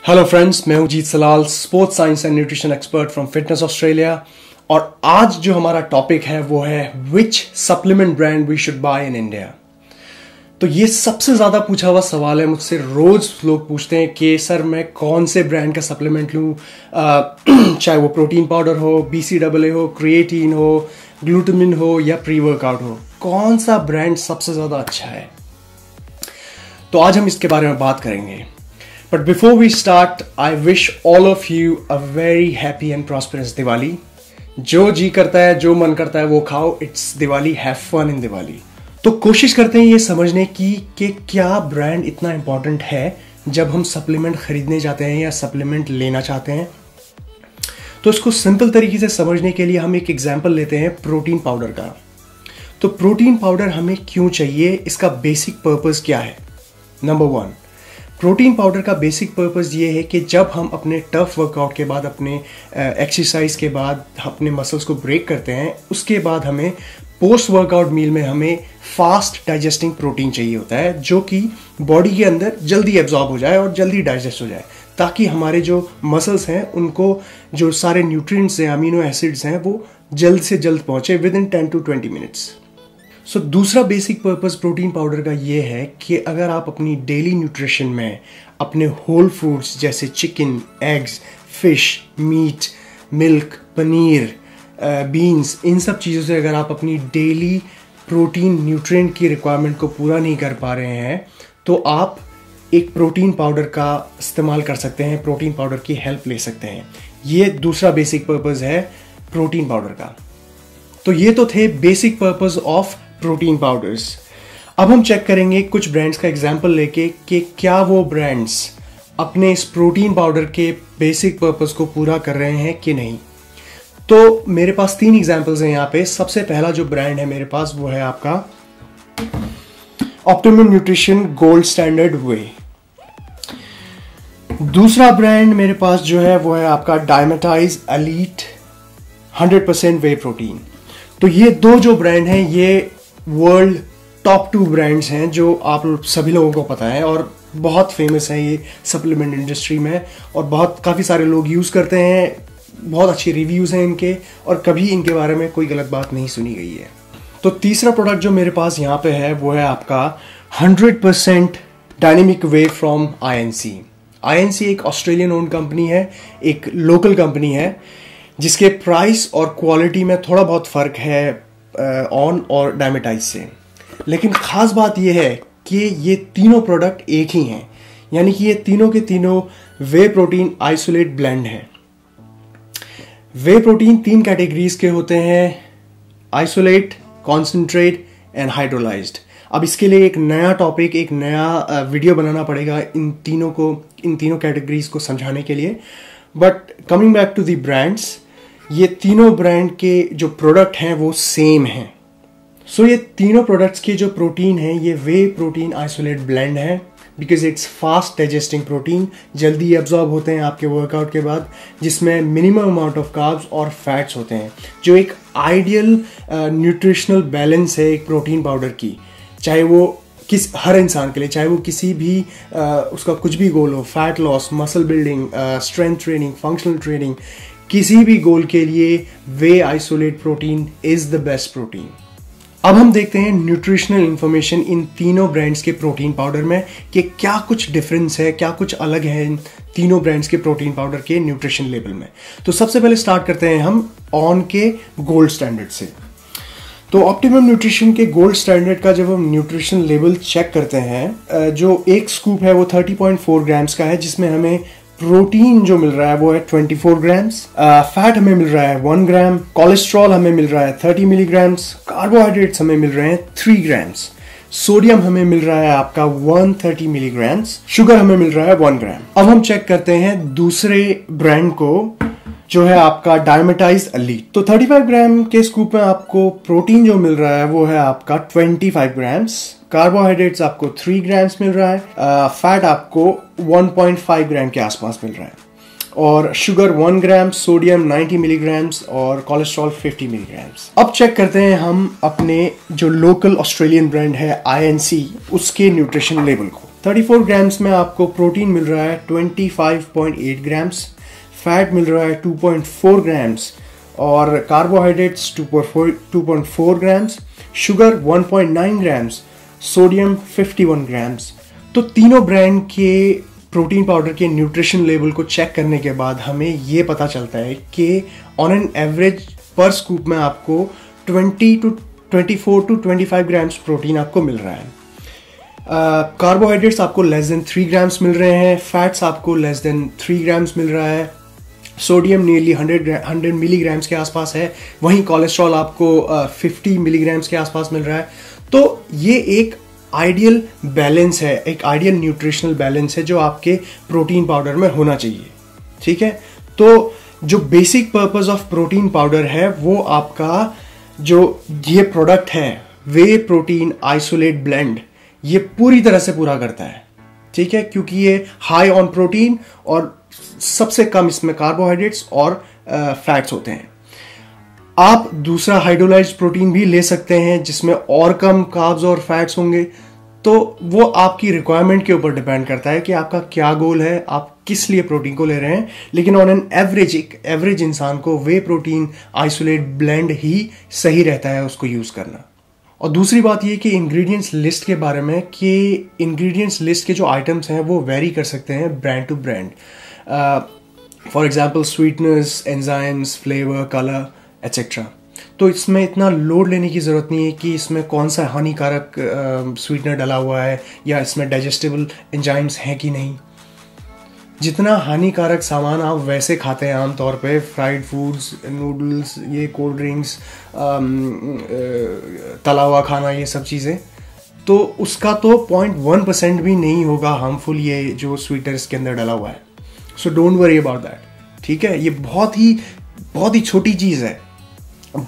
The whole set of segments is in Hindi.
हेलो फ्रेंड्स, मैं हूं Jeet Selal, sports science and nutrition expert from fitness Australia. और आज जो हमारा टॉपिक है वो है which supplement brand we should buy in India. तो ये सबसे ज्यादा पूछा हुआ सवाल है मुझसे। रोज लोग पूछते हैं कि सर मैं कौन से ब्रांड का सप्लीमेंट लूं, चाहे वो प्रोटीन पाउडर हो, BCAA हो, क्रिएटिन हो, ग्लूटामिन हो या प्री वर्कआउट हो, कौन सा ब्रांड सबसे ज्यादा अच्छा है। तो आज हम इसके बारे में बात करेंगे। But before we start, I wish all of you a very happy and prosperous Diwali. जो जी करता है, जो मन करता है वो खाओ। It's Diwali, have fun in Diwali. तो कोशिश करते हैं ये समझने की कि क्या ब्रांड इतना इंपॉर्टेंट है जब हम सप्लीमेंट खरीदने जाते हैं या सप्लीमेंट लेना चाहते हैं। तो इसको सिंपल तरीके से समझने के लिए हम एक एग्जांपल लेते हैं प्रोटीन पाउडर का। तो प्रोटीन पाउडर हमें क्यों चाहिए, इसका बेसिक पर्पस क्या है। नंबर 1, प्रोटीन पाउडर का बेसिक पर्पस ये है कि जब हम अपने टफ वर्कआउट के बाद, अपने एक्सरसाइज के बाद अपने मसल्स को ब्रेक करते हैं, उसके बाद हमें पोस्ट वर्कआउट मील में हमें फास्ट डाइजेस्टिंग प्रोटीन चाहिए होता है, जो कि बॉडी के अंदर जल्दी एब्जॉर्ब हो जाए और जल्दी डाइजेस्ट हो जाए, ताकि हमारे जो मसल्स हैं उनको जो सारे न्यूट्रिएंट्स हैं, अमीनो एसिड्स हैं, वो जल्द से जल्द पहुंचे विद इन 10 to 20 मिनट्स। सो दूसरा बेसिक पर्पस प्रोटीन पाउडर का ये है कि अगर आप अपनी डेली न्यूट्रिशन में अपने होल फूड्स जैसे chicken, eggs, fish, meat, milk, paneer, beans, इन सब चीज़ों से अगर आप अपनी डेली प्रोटीन न्यूट्रिएंट की रिक्वायरमेंट को पूरा नहीं कर पा रहे हैं, तो आप एक प्रोटीन पाउडर का इस्तेमाल कर सकते हैं, प्रोटीन पाउडर की हेल्प ले सकते हैं। ये दूसरा बेसिक पर्पस है प्रोटीन पाउडर का। तो ये तो थे basic purpose of protein powders. अब हम चेक करेंगे कुछ ब्रांड्स का एग्जांपल लेके कि क्या वो ब्रांड्स अपने इस प्रोटीन पाउडर के बेसिक पर्पस को पूरा कर रहे हैं कि नहीं। तो मेरे पास 3 एग्जांपल्स हैं यहाँ पे। सबसे पहला जो ब्रांड है मेरे पास वो है आपका ऑप्टिमम न्यूट्रिशन गोल्ड स्टैंडर्ड वे। दूसरा ब्रांड मेरे पास जो है वो है आपका डायमेटाइज एलीट 100% वे प्रोटीन। तो ये दो जो ब्रांड हैं ये वर्ल्ड टॉप 2 ब्रांड्स हैं जो आप सभी लोगों को पता है और बहुत फेमस है ये सप्लीमेंट इंडस्ट्री में, और काफ़ी सारे लोग यूज़ करते हैं। बहुत अच्छे रिव्यूज़ हैं इनके और कभी इनके बारे में कोई गलत बात नहीं सुनी गई है। तो तीसरा प्रोडक्ट जो मेरे पास यहाँ पे है वो है आपका 100% dynamic way from INC। INC एक ऑस्ट्रेलियन ओन्ड कंपनी है, एक लोकल कंपनी है, जिसके प्राइस और क्वालिटी में थोड़ा बहुत फ़र्क है ऑन और डायमेटाइज से। लेकिन ख़ास बात यह है कि ये तीनों प्रोडक्ट एक ही हैं, यानी कि ये तीनों के तीनों वे प्रोटीन आइसोलेट ब्लेंड हैं। वे प्रोटीन 3 कैटेगरीज के होते हैं, आइसोलेट, कॉन्सेंट्रेट एंड हाइड्रोलाइज्ड। अब इसके लिए एक नया टॉपिक, एक नया वीडियो बनाना पड़ेगा इन तीनों कैटेगरीज को समझाने के लिए। But coming back to the brands, ये तीनों ब्रांड के जो प्रोडक्ट हैं वो सेम हैं। सो ये तीनों प्रोडक्ट्स के जो प्रोटीन हैं ये वे प्रोटीन आइसोलेट ब्लेंड है, because it's fast digesting protein, जल्दी एब्जॉर्ब होते हैं आपके वर्कआउट के बाद, जिसमें मिनिमम अमाउंट ऑफ कार्ब्स और फैट्स होते हैं, जो एक आइडियल न्यूट्रिशनल बैलेंस है एक प्रोटीन पाउडर की। चाहे वो हर इंसान के लिए, चाहे वो किसी भी उसका कुछ भी गोल हो, fat loss, muscle building, strength training, functional training, किसी भी गोल के लिए वे isolate protein is the best protein. अब हम देखते हैं न्यूट्रिशनल इंफॉर्मेशन इन तीनों ब्रांड्स के प्रोटीन पाउडर में कि क्या कुछ डिफरेंस है, क्या कुछ अलग है इन तीनों ब्रांड्स के प्रोटीन पाउडर के न्यूट्रिशन लेवल में। तो सबसे पहले स्टार्ट करते हैं हम ऑन के गोल्ड स्टैंडर्ड से। तो ऑप्टिमम न्यूट्रिशन के गोल्ड स्टैंडर्ड का जब हम न्यूट्रिशन लेवल चेक करते हैं, जो एक स्कूप है वो 30.4 ग्राम्स का है, जिसमें हमें प्रोटीन जो मिल रहा है वो है 24 ग्राम्स, फैट हमें मिल रहा है 1 ग्राम, कोलेस्ट्रॉल हमें मिल रहा है 30 मिलीग्राम्स, कार्बोहाइड्रेट्स हमें मिल रहे हैं 3 ग्राम्स, सोडियम हमें मिल रहा है आपका 130 मिलीग्राम्स, शुगर हमें मिल रहा है 1 ग्राम। अब हम चेक करते हैं दूसरे ब्रांड को, जो है आपका डायमेटाइज एलीट। तो 35 ग्राम के स्कूप में आपको प्रोटीन जो मिल रहा है वो है आपका 25 ग्राम्स, कार्बोहाइड्रेट्स आपको 3 ग्राम्स मिल रहा है, फैट आपको 1.5 ग्राम के आसपास मिल रहा है, और शुगर 1 ग्राम, सोडियम 90 मिलीग्राम्स और कोलेस्ट्रॉल 50 मिलीग्राम्स। अब चेक करते हैं हम अपने जो लोकल ऑस्ट्रेलियन ब्रांड है INC, उसके न्यूट्रिशन लेवल को। 34 ग्राम्स में आपको प्रोटीन मिल रहा है 25.8 ग्राम्स, फैट मिल रहा है 2.4 ग्राम्स और carbohydrates 2.4 grams, sugar 1.9 grams, sodium 51 grams. तो तीनों ब्रांड के प्रोटीन पाउडर के न्यूट्रिशन लेवल को चेक करने के बाद हमें ये पता चलता है कि ऑन एन एवरेज पर स्कूप में आपको 24 to 25 ग्राम्स प्रोटीन आपको मिल रहा है। कार्बोहाइड्रेट्स आपको लेस देन 3 ग्राम्स मिल रहे हैं, फैट्स आपको लेस देन 3 ग्राम्स मिल रहा है, सोडियम नियरली 100 मिलीग्राम्स के आसपास है, वहीं कोलेस्ट्रॉल आपको 50 मिलीग्राम्स के आसपास मिल रहा है। तो ये एक आइडियल बैलेंस है, एक आइडियल न्यूट्रिशनल बैलेंस है जो आपके प्रोटीन पाउडर में होना चाहिए। ठीक है, तो जो basic purpose of protein powder है वो आपका जो ये प्रोडक्ट है वे प्रोटीन आइसोलेट ब्लेंड, ये पूरी तरह से पूरा करता है। ठीक है, क्योंकि ये हाई ऑन प्रोटीन और सबसे कम इसमें कार्बोहाइड्रेट्स और फैट्स होते हैं। आप दूसरा हाइड्रोलाइज्ड प्रोटीन भी ले सकते हैं जिसमें और कम कार्ब्स और फैट्स होंगे, तो वो आपकी रिक्वायरमेंट के ऊपर डिपेंड करता है कि आपका क्या गोल है, आप किस लिए प्रोटीन को ले रहे हैं। लेकिन ऑन एन एवरेज एक एवरेज इंसान को वे प्रोटीन आइसोलेट ब्लेंड ही सही रहता है उसको यूज करना। और दूसरी बात ये कि इंग्रेडिएंट्स लिस्ट के बारे में कि इंग्रेडिएंट्स लिस्ट के जो आइटम्स हैं वो वेरी कर सकते हैं brand to brand. For example sweeteners, enzymes, flavour, colour etcetera. तो इसमें इतना लोड लेने की ज़रूरत नहीं है कि इसमें कौन सा हानिकारक स्वीटनर डाला हुआ है या इसमें डाइजेस्टेबल एंजाइम्स हैं कि नहीं। जितना हानिकारक सामान आप वैसे खाते हैं आमतौर पे, फ्राइड फूड्स, नूडल्स, ये कोल्ड ड्रिंक्स, तला हुआ खाना, ये सब चीज़ें, तो उसका तो 0.1% भी नहीं होगा हार्मफुल ये जो स्वीटनर इसके अंदर डाला हुआ है। So don't worry about that. ठीक है, ये बहुत ही छोटी चीज़ है,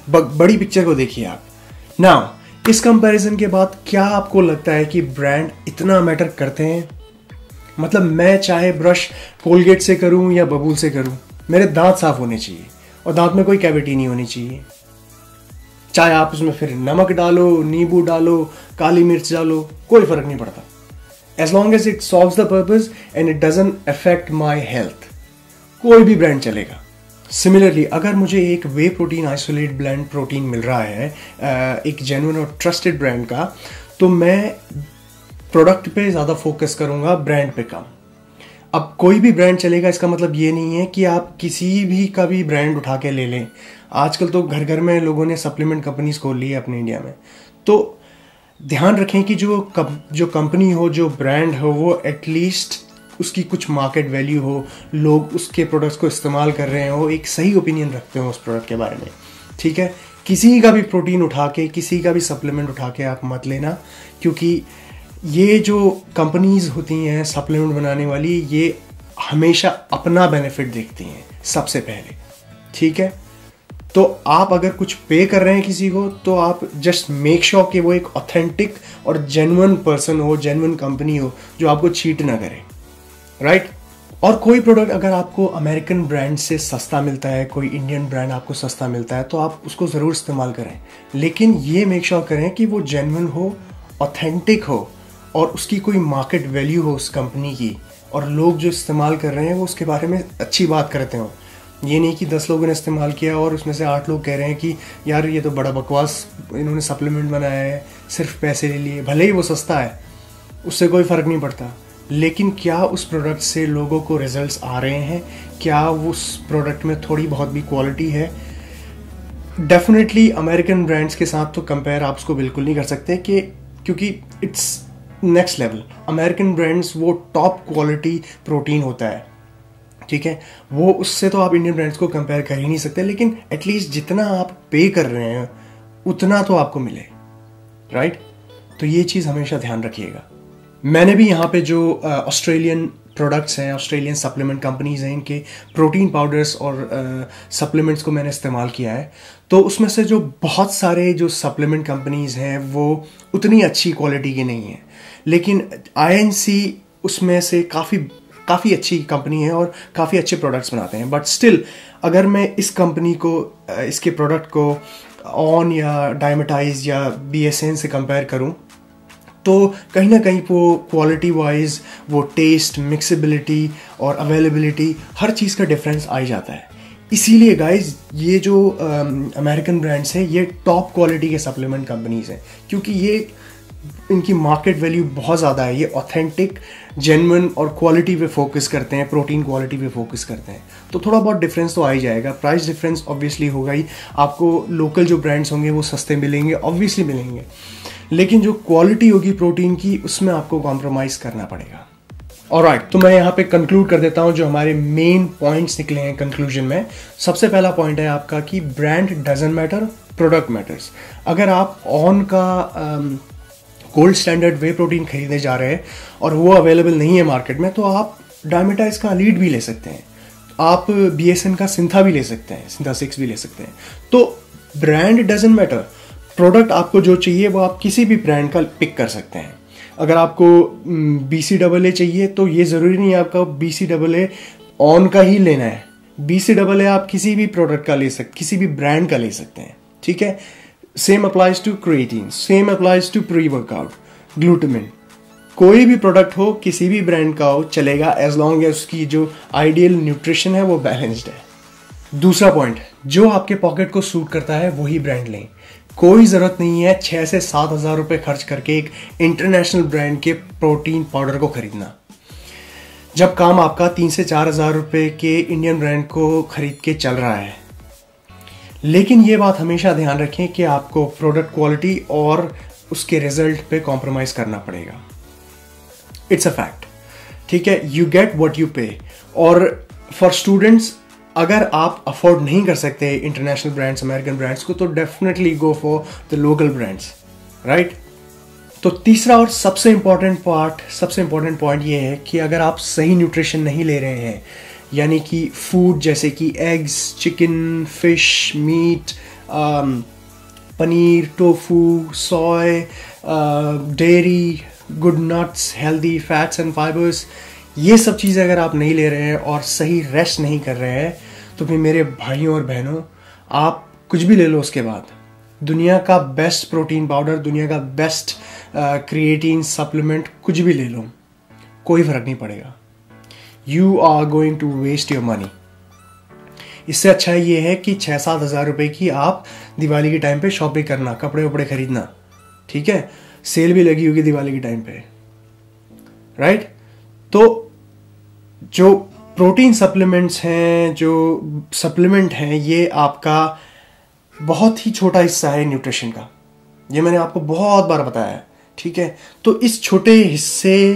बड़ी पिक्चर को देखिए आप। नाउ इस कंपैरिजन के बाद क्या आपको लगता है कि ब्रांड इतना मैटर करते हैं? मतलब मैं चाहे ब्रश कोलगेट से करूं या बबूल से करूं, मेरे दांत साफ होने चाहिए और दांत में कोई कैविटी नहीं होनी चाहिए। चाहे आप उसमें फिर नमक डालो, नींबू डालो, काली मिर्च डालो, कोई फर्क नहीं पड़ता, as long as it solves the purpose and it doesn't affect my health, कोई भी ब्रांड चलेगा। सिमिलरली अगर मुझे एक whey protein isolate blend protein मिल रहा है एक जेन्युइन और ट्रस्टेड ब्रांड का, तो मैं प्रोडक्ट पे ज़्यादा फोकस करूंगा, ब्रांड पे कम। अब कोई भी ब्रांड चलेगा इसका मतलब ये नहीं है कि आप किसी भी का भी ब्रांड उठा के ले लें। आजकल तो घर घर में लोगों ने सप्लीमेंट कंपनीज खोल ली है अपने इंडिया में। तो ध्यान रखें कि जो कंपनी हो, जो ब्रांड हो, वो एटलीस्ट उसकी कुछ मार्केट वैल्यू हो, लोग उसके प्रोडक्ट्स को इस्तेमाल कर रहे हो, एक सही ओपिनियन रखते हो उस प्रोडक्ट के बारे में। ठीक है, किसी का भी प्रोटीन उठा के, किसी का भी सप्लीमेंट उठा के आप मत लेना, क्योंकि ये जो कंपनीज होती हैं सप्लीमेंट बनाने वाली, ये हमेशा अपना बेनिफिट देखती हैं सबसे पहले। ठीक है, तो आप अगर कुछ पे कर रहे हैं किसी को, तो आप जस्ट मेक श्योर कि वो एक ऑथेंटिक और जेन्युइन पर्सन हो, जेन्युइन कंपनी हो जो आपको चीट ना करे, राइट? और कोई प्रोडक्ट अगर आपको अमेरिकन ब्रांड से सस्ता मिलता है, कोई इंडियन ब्रांड आपको सस्ता मिलता है, तो आप उसको ज़रूर इस्तेमाल करें, लेकिन ये मेक श्योर करें कि वो जेन्युइन हो, ऑथेंटिक हो और उसकी कोई मार्केट वैल्यू हो उस कंपनी की, और लोग जो इस्तेमाल कर रहे हैं वो उसके बारे में अच्छी बात करते हो। ये नहीं कि 10 लोगों ने इस्तेमाल किया और उसमें से 8 लोग कह रहे हैं कि यार ये तो बड़ा बकवास इन्होंने सप्लीमेंट बनाया है, सिर्फ पैसे ले लिए। भले ही वो सस्ता है, उससे कोई फ़र्क नहीं पड़ता, लेकिन क्या उस प्रोडक्ट से लोगों को रिजल्ट्स आ रहे हैं? क्या उस प्रोडक्ट में थोड़ी बहुत भी क्वालिटी है? डेफिनेटली अमेरिकन ब्रांड्स के साथ तो कंपेयर आप उसको बिल्कुल नहीं कर सकते, कि क्योंकि it's next level. American brands वो टॉप क्वालिटी प्रोटीन होता है, ठीक है, वो उससे तो आप इंडियन ब्रांड्स को कंपेयर कर ही नहीं सकते, लेकिन एटलीस्ट जितना आप पे कर रहे हैं उतना तो आपको मिले, राइट? तो ये चीज़ हमेशा ध्यान रखिएगा। मैंने भी यहाँ पे जो ऑस्ट्रेलियन प्रोडक्ट्स हैं, ऑस्ट्रेलियन सप्लीमेंट कंपनीज हैं, इनके प्रोटीन पाउडर्स और सप्लीमेंट्स को मैंने इस्तेमाल किया है, तो उसमें से जो बहुत सारे जो सप्लीमेंट कंपनीज हैं वो उतनी अच्छी क्वालिटी की नहीं है, लेकिन INC उसमें से काफ़ी अच्छी कंपनी है और काफ़ी अच्छे प्रोडक्ट्स बनाते हैं। बट स्टिल अगर मैं इस कंपनी को, इसके प्रोडक्ट को ऑन या डायमेटाइज या BSN से कंपेयर करूं, तो कहीं ना कहीं वो क्वालिटी वाइज, वो टेस्ट, मिक्सेबिलिटी और अवेलेबिलिटी, हर चीज़ का डिफरेंस आ ही जाता है। इसीलिए गाइज ये जो अमेरिकन ब्रांड्स हैं ये टॉप क्वालिटी के सप्लीमेंट कंपनीज हैं, क्योंकि ये इनकी मार्केट वैल्यू बहुत ज़्यादा है। ये ऑथेंटिक, जेन्युइन और क्वालिटी पे फोकस करते हैं, प्रोटीन क्वालिटी पे फोकस करते हैं। तो थोड़ा बहुत डिफरेंस तो आ ही जाएगा। प्राइस डिफरेंस ऑब्वियसली होगा ही। आपको लोकल जो ब्रांड्स होंगे वो सस्ते मिलेंगे, ऑब्वियसली मिलेंगे, लेकिन जो क्वालिटी होगी प्रोटीन की उसमें आपको कॉम्प्रोमाइज़ करना पड़ेगा। ऑलराइट, तो मैं यहाँ पे कंक्लूड कर देता हूँ जो हमारे मेन पॉइंट्स निकले हैं कंक्लूजन में। सबसे पहला पॉइंट है आपका कि brand doesn't matter, product matters. अगर आप ऑन का गोल्ड स्टैंडर्ड वे प्रोटीन खरीदने जा रहे हैं और वो अवेलेबल नहीं है मार्केट में, तो आप डायमेटाइज का लीड भी ले सकते हैं, आप BSN का सिंथा भी ले सकते हैं, सिंथा 6 भी ले सकते हैं। तो ब्रांड डजंट मैटर, प्रोडक्ट आपको जो चाहिए वो आप किसी भी ब्रांड का पिक कर सकते हैं। अगर आपको BCAA चाहिए तो ये ज़रूरी नहीं है आपका BCAA ऑन का ही लेना है। BCAA आप किसी भी प्रोडक्ट का ले सकते, किसी भी ब्रांड का ले सकते हैं, ठीक है। Same applies to creatine, same applies to pre workout, glutamine. कोई भी प्रोडक्ट हो, किसी भी ब्रांड का हो, चलेगा, एज लॉन्ग एज उसकी जो आइडियल न्यूट्रिशन है वो बैलेंस्ड है। दूसरा पॉइंट, जो आपके पॉकेट को सूट करता है वही ब्रांड लें। कोई ज़रूरत नहीं है 6 से 7 हज़ार रुपये खर्च करके एक इंटरनेशनल ब्रांड के प्रोटीन पाउडर को खरीदना, जब काम आपका 3 से 4 हज़ार रुपये के इंडियन ब्रांड को खरीद के चल रहा है। लेकिन ये बात हमेशा ध्यान रखें कि आपको प्रोडक्ट क्वालिटी और उसके रिजल्ट पे कॉम्प्रोमाइज़ करना पड़ेगा। इट्स अ फैक्ट, ठीक है। यू गेट व्हाट यू पे। और फॉर स्टूडेंट्स, अगर आप अफोर्ड नहीं कर सकते इंटरनेशनल ब्रांड्स, अमेरिकन ब्रांड्स को, तो definitely go for the local brands, right. तो तीसरा और सबसे इंपॉर्टेंट पॉइंट ये है कि अगर आप सही न्यूट्रिशन नहीं ले रहे हैं, यानी कि फूड जैसे कि eggs, chicken, fish, meat, paneer, tofu, soy, dairy, good nuts, healthy fats and fibres, ये सब चीज़ें अगर आप नहीं ले रहे हैं और सही रेस्ट नहीं कर रहे हैं, तो फिर मेरे भाइयों और बहनों, आप कुछ भी ले लो उसके बाद, दुनिया का बेस्ट प्रोटीन पाउडर, दुनिया का बेस्ट क्रिएटिन सप्लीमेंट, कुछ भी ले लो, कोई फर्क नहीं पड़ेगा। You are going to waste your money. इससे अच्छा ये है कि 6-7 हज़ार रुपये की आप दिवाली के टाइम पे शॉपिंग करना, कपड़े वपड़े खरीदना, ठीक है। सेल भी लगी होगी दिवाली के टाइम पे, राइट। तो जो प्रोटीन सप्लीमेंट्स हैं, जो सप्लीमेंट हैं, ये आपका बहुत ही छोटा हिस्सा है न्यूट्रिशन का। ये मैंने आपको बहुत बार बताया है, ठीक है। तो इस छोटे हिस्से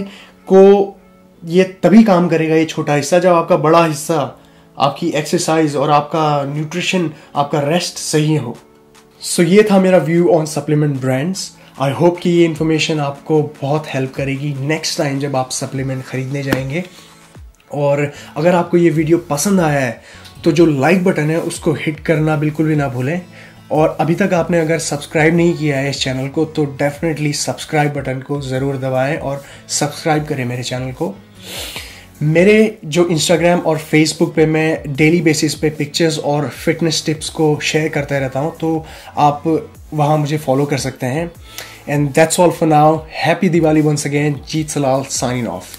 को ये तभी काम करेगा, ये छोटा हिस्सा, जब आपका बड़ा हिस्सा, आपकी एक्सरसाइज और आपका न्यूट्रिशन, आपका रेस्ट सही हो। सो ये था मेरा view on supplement brands. I hope कि ये इन्फॉर्मेशन आपको बहुत हेल्प करेगी नेक्स्ट टाइम जब आप सप्लीमेंट खरीदने जाएंगे। और अगर आपको ये वीडियो पसंद आया है तो जो लाइक बटन है उसको हिट करना बिल्कुल भी ना भूलें। और अभी तक आपने अगर सब्सक्राइब नहीं किया है इस चैनल को, तो डेफिनेटली सब्सक्राइब बटन को ज़रूर दबाएं और सब्सक्राइब करें मेरे चैनल को। मेरे जो इंस्टाग्राम और फेसबुक पे मैं डेली बेसिस पे पिक्चर्स और फिटनेस टिप्स को शेयर करता रहता हूँ, तो आप वहाँ मुझे फॉलो कर सकते हैं। And that's all for now. Happy Diwali once again. Jeet Selal signing of.